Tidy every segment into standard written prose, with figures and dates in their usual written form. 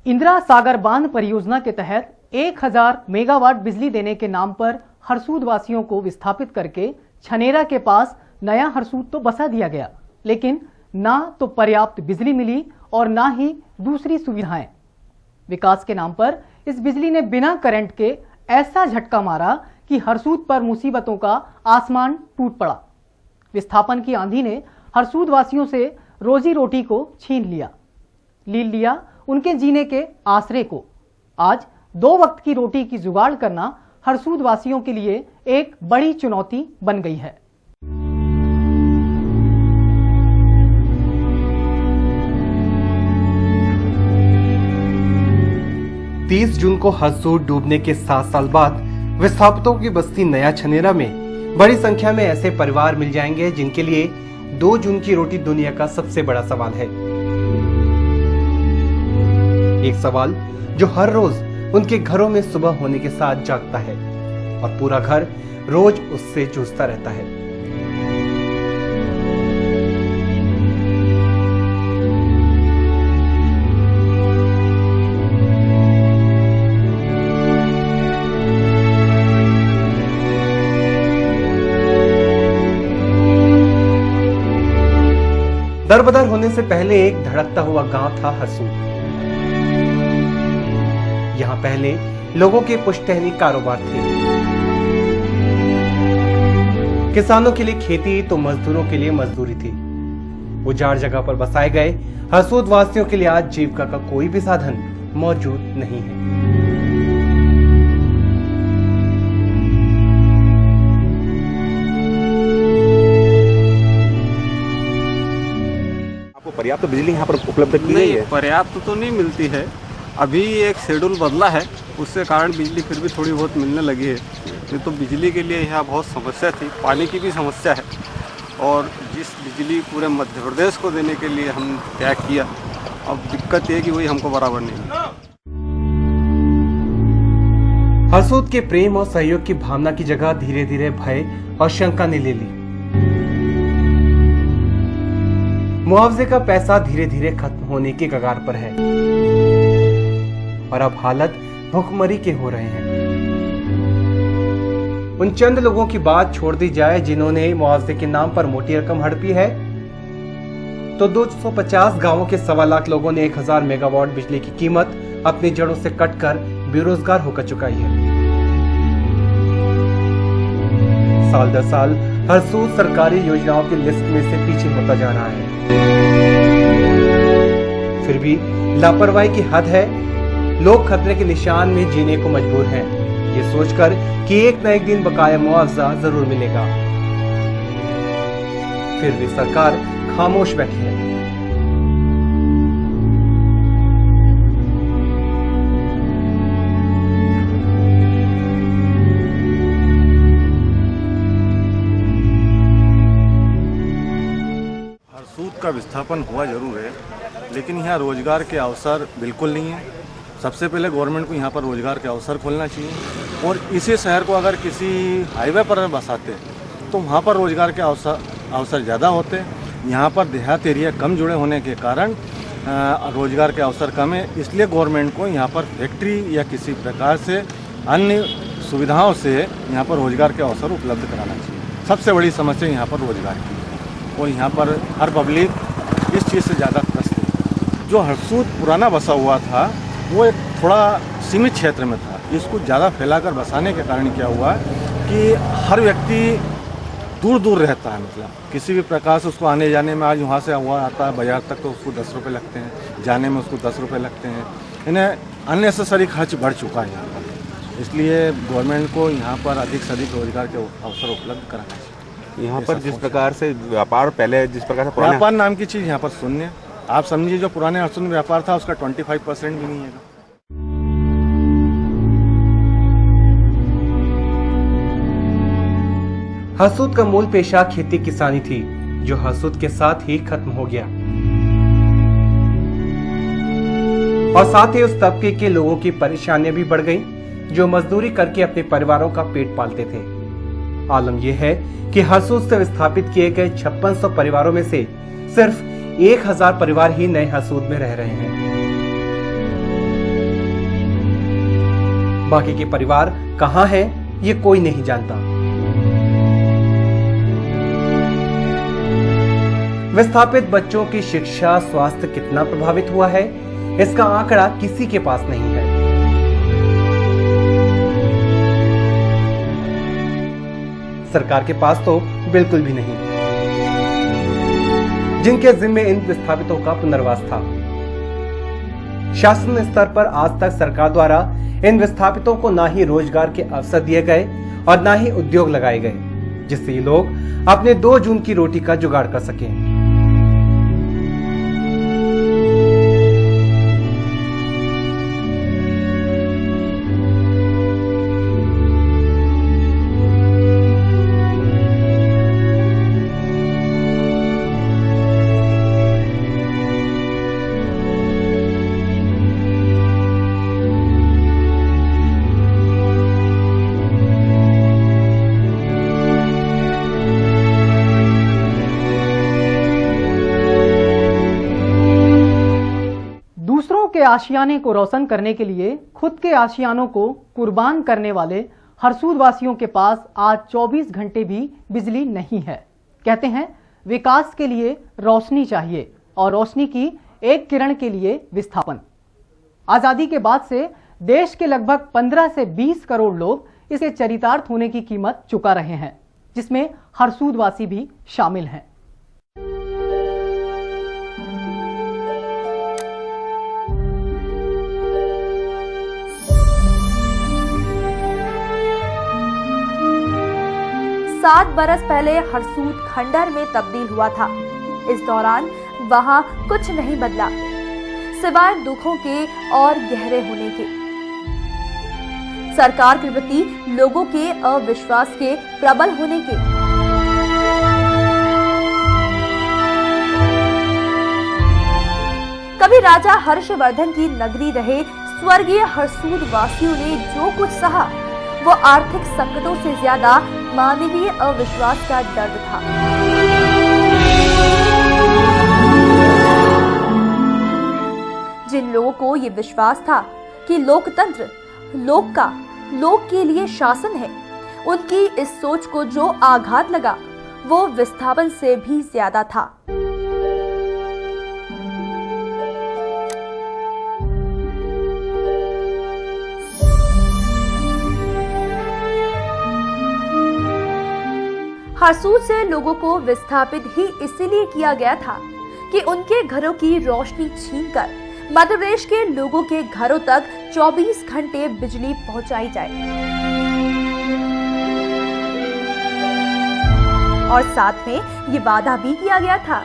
इंदिरा सागर बांध परियोजना के तहत 1000 मेगावाट बिजली देने के नाम पर हरसूद वासियों को विस्थापित करके छनेरा के पास नया हरसूद तो बसा दिया गया, लेकिन ना तो पर्याप्त बिजली मिली और ना ही दूसरी सुविधाएं। विकास के नाम पर इस बिजली ने बिना करंट के ऐसा झटका मारा कि हरसूद पर मुसीबतों का आसमान टूट पड़ा। विस्थापन की आंधी ने हरसूद वासियों से रोजी रोटी को छीन लिया उनके जीने के आसरे को। आज 2 वक्त की रोटी की जुगाड़ करना हरसूद वासियों के लिए एक बड़ी चुनौती बन गई है। जून को हरसूद डूबने के 7 साल बाद विस्थापितों की बस्ती नया छनेरा में बड़ी संख्या में ऐसे परिवार मिल जाएंगे जिनके लिए 2 जून की रोटी दुनिया का सबसे बड़ा सवाल है। एक सवाल जो हर रोज उनके घरों में सुबह होने के साथ जागता है और पूरा घर रोज उससे जूझता रहता है। दरबदर होने से पहले एक धड़कता हुआ गांव था हरसूद। यहाँ पहले लोगों के पुश्तैनी कारोबार थे। किसानों के लिए खेती तो मजदूरों के लिए मजदूरी थी। उजाड़ जगह पर बसाए गए हरसूद वासियों के लिए आज जीविका का कोई भी साधन मौजूद नहीं है। पर्याप्त बिजली यहाँ पर उपलब्ध की गई है? पर्याप्त तो नहीं मिलती है। अभी एक शेड्यूल बदला है, उससे कारण बिजली फिर भी थोड़ी बहुत मिलने लगी है। नहीं तो बिजली के लिए यहाँ बहुत समस्या थी, पानी की भी समस्या है। और जिस बिजली पूरे मध्य प्रदेश को देने के लिए हम त्याग किया, अब दिक्कत ये कि वही हमको बराबर नहीं मिला। हरसूद के प्रेम और सहयोग की भावना की जगह धीरे धीरे भय और शंका ने ले ली। मुआवजे का पैसा धीरे धीरे खत्म होने के कगार पर है और अब हालत भूखमरी के हो रहे हैं। उन चंद लोगों की बात छोड़ दी जाए जिन्होंने मुआवजे के नाम पर मोटी रकम हड़पी है, तो 250 गांवों के 1.25 लाख लोगों ने 1000 मेगावाट बिजली की कीमत अपनी जड़ों से कटकर बेरोजगार होकर चुकाई है। साल दर साल हरसूद सरकारी योजनाओं की लिस्ट में से पीछे होता जा रहा है। फिर भी लापरवाही की हद है। लोग खतरे के निशान में जीने को मजबूर हैं, ये सोचकर कि एक न एक दिन बकाया मुआवजा जरूर मिलेगा। फिर भी सरकार खामोश बैठी है। हरसूद का विस्थापन हुआ जरूर है, लेकिन यहाँ रोजगार के अवसर बिल्कुल नहीं है। सबसे पहले गवर्नमेंट को यहाँ पर रोजगार के अवसर खोलना चाहिए और इसी शहर को अगर किसी हाईवे पर बसाते तो वहाँ पर रोजगार के अवसर ज़्यादा होते। यहाँ पर देहात एरिया कम जुड़े होने के कारण रोजगार के अवसर कम है। इसलिए गवर्नमेंट को यहाँ पर फैक्ट्री या किसी प्रकार से अन्य सुविधाओं से यहाँ पर रोजगार के अवसर उपलब्ध कराना चाहिए। सबसे बड़ी समस्या यहाँ पर रोजगार की और यहाँ पर हर पब्लिक इस चीज़ से ज़्यादा त्रस्त है। जो हरसूद पुराना बसा हुआ था वो एक थोड़ा सीमित क्षेत्र में था। इसको ज़्यादा फैलाकर बसाने के कारण क्या हुआ कि हर व्यक्ति दूर दूर रहता है, मतलब किसी भी प्रकार से उसको आने जाने में, आज वहाँ से हुआ आता है बाजार तक तो उसको 10 रुपये लगते हैं, जाने में उसको 10 रुपये लगते हैं। इन्हें अननेसेसरी खर्च बढ़ चुका है यहाँ पर। इसलिए गवर्नमेंट को यहाँ पर अधिक से अधिक रोजगार के अवसर उपलब्ध कराना चाहिए। यहाँ पर जिस प्रकार से व्यापार पहले जिस प्रकार से व्यापार नाम की चीज़ यहाँ पर शून्य। आप समझिए जो पुराने हरसूद में व्यापार था उसका 25% भी नहीं है। हरसूद का मूल पेशा खेती किसानी थी, जो हरसूद के साथ ही खत्म हो गया और साथ ही उस तबके के लोगों की परेशानियां भी बढ़ गईं, जो मजदूरी करके अपने परिवारों का पेट पालते थे। आलम यह है कि हरसूद से विस्थापित किए गए 5600 परिवारों में से सिर्फ 1000 परिवार ही नए हरसूद में रह रहे हैं। बाकी के परिवार कहां हैं, ये कोई नहीं जानता। विस्थापित बच्चों की शिक्षा, स्वास्थ्य कितना प्रभावित हुआ है, इसका आंकड़ा किसी के पास नहीं है। सरकार के पास तो बिल्कुल भी नहीं, जिनके जिम्मे इन विस्थापितों का पुनर्वास था। शासन स्तर पर आज तक सरकार द्वारा इन विस्थापितों को ना ही रोजगार के अवसर दिए गए और ना ही उद्योग लगाए गए, जिससे ये लोग अपने 2 जून की रोटी का जुगाड़ कर सकें। के आशियाने को रोशन करने के लिए खुद के आशियानों को कुर्बान करने वाले हरसूद वासियों के पास आज 24 घंटे भी बिजली नहीं है। कहते हैं विकास के लिए रोशनी चाहिए और रोशनी की एक किरण के लिए विस्थापन। आजादी के बाद से देश के लगभग 15 से 20 करोड़ लोग इसके चरितार्थ होने की कीमत चुका रहे हैं, जिसमें हरसूद वासी भी शामिल हैं। सात बरस पहले हरसूद खंडहर में तब्दील हुआ था। इस दौरान वहां कुछ नहीं बदला सिवाय दुखों के और गहरे होने के। सरकार के प्रति लोगों के अविश्वास के प्रबल होने के। कभी राजा हर्षवर्धन की नगरी रहे स्वर्गीय हरसूद वासियों ने जो कुछ सहा वो आर्थिक संकटों से ज्यादा मानवीय अविश्वास का दर्द था। जिन लोगों को ये विश्वास था कि लोकतंत्र लोक का, लोक के लिए शासन है, उनकी इस सोच को जो आघात लगा वो विस्थापन से भी ज्यादा था। हरसूद से लोगों को विस्थापित ही इसलिए किया गया था कि उनके घरों की रोशनी छीनकर मध्य प्रदेश के लोगों के घरों तक 24 घंटे बिजली पहुंचाई जाए और साथ में ये वादा भी किया गया था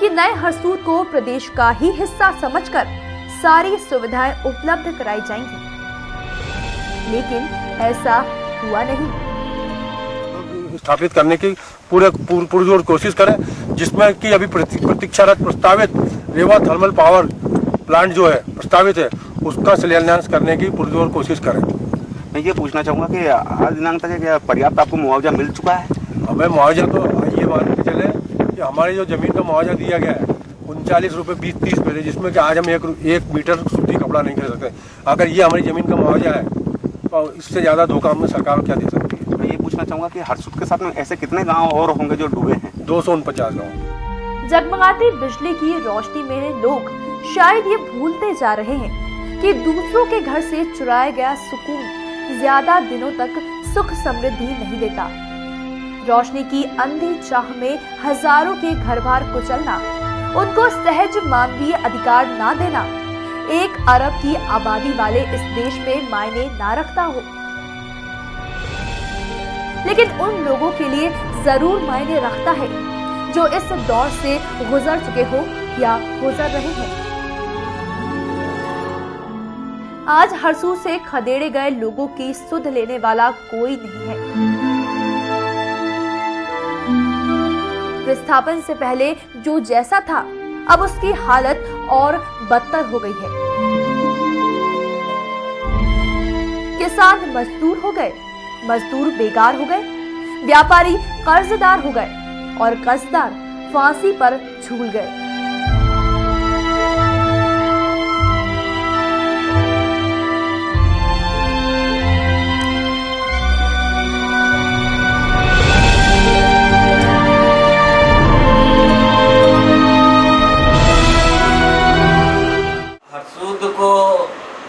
कि नए हरसूद को प्रदेश का ही हिस्सा समझकर सारी सुविधाएं उपलब्ध कराई जाएंगी, लेकिन ऐसा हुआ नहीं। स्थापित करने की पुरजोर कोशिश करें, जिसमें कि अभी प्रतीक्षारत प्रस्तावित रेवा थर्मल पावर प्लांट जो है प्रस्तावित है, उसका शिलान्यास करने की पुरजोर कोशिश करें। मैं ये पूछना चाहूँगा कि आज दिनांक तक क्या पर्याप्त आपको मुआवजा मिल चुका है? हमें मुआवजा तो ये मान के चले कि हमारी जो जमीन का मुआवजा दिया गया है 39 रुपये 20-30 पैसे, जिसमें कि आज हम एक मीटर सूती कपड़ा नहीं खरीद सकते। अगर ये हमारी जमीन का मुआवजा है तो इससे ज़्यादा धोखा हमें सरकार क्या दे सकती है। मैं ये पूछना चाहूँगा कि हरसूद के साथ में ऐसे कितने गाँव और होंगे जो डूबे हैं? 249 गाँव। जगमगाती बिजली की रोशनी में लोग शायद ये भूलते जा रहे हैं कि दूसरों के घर से चुराया गया सुकून ज्यादा दिनों तक सुख समृद्धि नहीं देता। रोशनी की अंधी चाह में हजारों के घर बार कुचलना, उनको सहज मानवीय अधिकार ना देना 1 अरब की आबादी वाले इस देश में मायने ना रखता हो, लेकिन उन लोगों के लिए जरूर मायने रखता है जो इस दौर से गुजर चुके हो या गुजर रहे हैं। आज हरसूद से खदेड़े गए लोगों की सुध लेने वाला कोई नहीं है। विस्थापन से पहले जो जैसा था, अब उसकी हालत और बदतर हो गई है। किसान मजदूर हो गए, मजदूर बेकार हो गए, व्यापारी कर्जदार हो गए और कर्जदार फांसी पर झूल गए।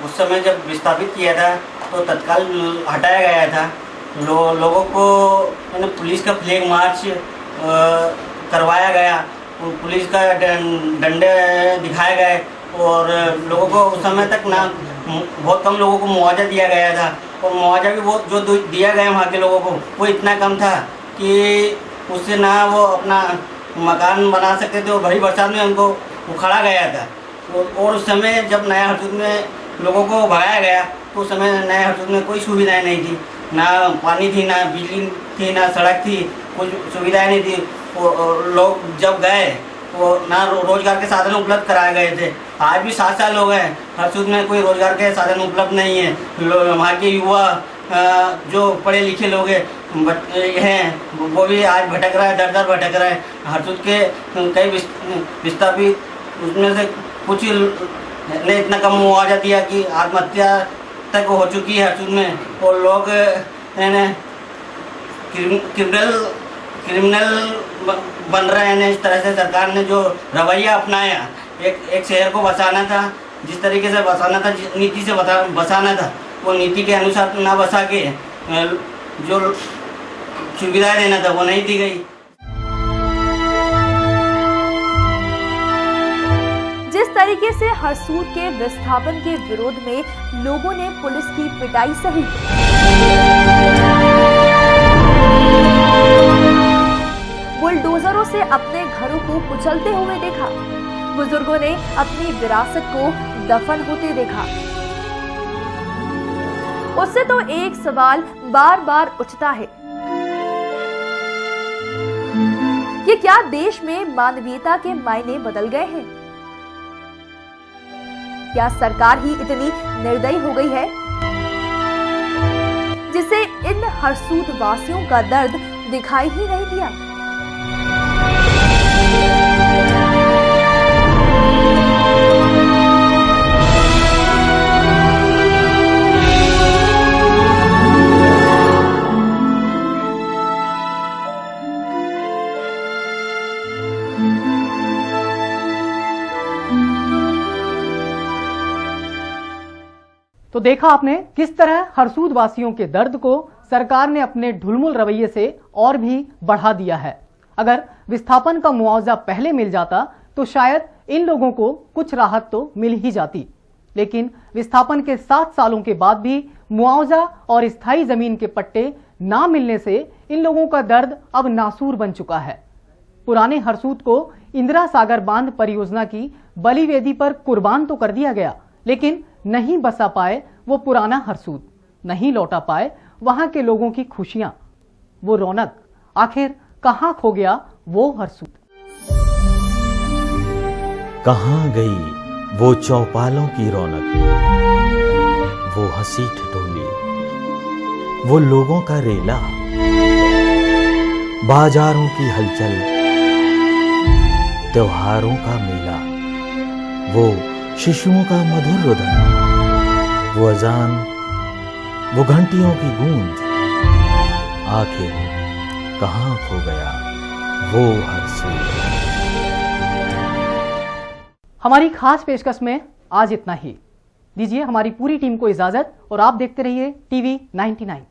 उस समय जब विस्थापित किया था तो तत्काल हटाया गया था। लोगों को पुलिस का फ्लैग मार्च करवाया गया, पुलिस का डंडे दिखाए गए और लोगों को उस समय तक ना बहुत कम लोगों को मुआवजा दिया गया था और मुआवजा भी वो जो दिया गया वहाँ के लोगों को वो इतना कम था कि उससे ना वो अपना मकान बना सकते थे और भरी बरसात में उनको उखाड़ा गया था। और उस समय जब नया हरसूद में लोगों को भगाया गया तो उस समय नया हरसूद में कोई सुविधाएं नहीं थी, ना पानी थी, ना बिजली थी, ना सड़क थी, कुछ सुविधाएं नहीं थी। लोग जब गए तो ना रोजगार के साधन उपलब्ध कराए गए थे। आज भी 7 साल हो गए हरसूद में कोई रोजगार के साधन उपलब्ध नहीं है। वहाँ के युवा जो पढ़े लिखे लोग हैं वो भी आज भटक रहा है, दर दर भटक रहा है। हरसूद के कई विस्थापित उसमें से कुछ ने इतना कम मुआवजा दिया कि आत्महत्या तक हो चुकी है हरसूद में और लोग क्रिमिनल बन रहे हैं। इस तरह से सरकार ने जो रवैया अपनाया, एक शहर को बसाना था, जिस तरीके से बसाना था, जिस नीति से बसाना था, वो नीति के अनुसार ना बसा के जो सुविधाएं देना था वो नहीं दी गई। जिस तरीके से हरसूद के विस्थापन के विरोध में लोगों ने पुलिस की पिटाई सही, बुलडोजरों से अपने घरों को कुचलते हुए देखा, बुजुर्गों ने अपनी विरासत को दफन होते देखा, उससे तो एक सवाल बार बार उठता है, कि क्या देश में मानवीयता के मायने बदल गए हैं? क्या सरकार ही इतनी निर्दयी हो गई है जिसे इन हरसूद वासियों का दर्द दिखाई ही नहीं दिया? तो देखा आपने किस तरह हरसूद वासियों के दर्द को सरकार ने अपने ढुलमुल रवैये से और भी बढ़ा दिया है। अगर विस्थापन का मुआवजा पहले मिल जाता तो शायद इन लोगों को कुछ राहत तो मिल ही जाती, लेकिन विस्थापन के 7 सालों के बाद भी मुआवजा और स्थायी जमीन के पट्टे ना मिलने से इन लोगों का दर्द अब नासूर बन चुका है। पुराने हरसूद को इंदिरा सागर बांध परियोजना की बलि वेदी पर कुर्बान तो कर दिया गया, लेकिन नहीं बसा पाए वो पुराना हरसूद, नहीं लौटा पाए वहां के लोगों की खुशियां, वो रौनक। आखिर कहां खो गया वो हरसूद? कहां गई वो चौपालों की रौनक, वो हंसी ठिठोली, वो लोगों का रेला, बाजारों की हलचल, त्योहारों का मेला, वो शिशुओं का मधुर रुदन, वो अजान, वो घंटियों की गूंज। आखिर कहां खो गया वो हरसूद? हमारी खास पेशकश में आज इतना ही। दीजिए हमारी पूरी टीम को इजाजत और आप देखते रहिए टीवी 99।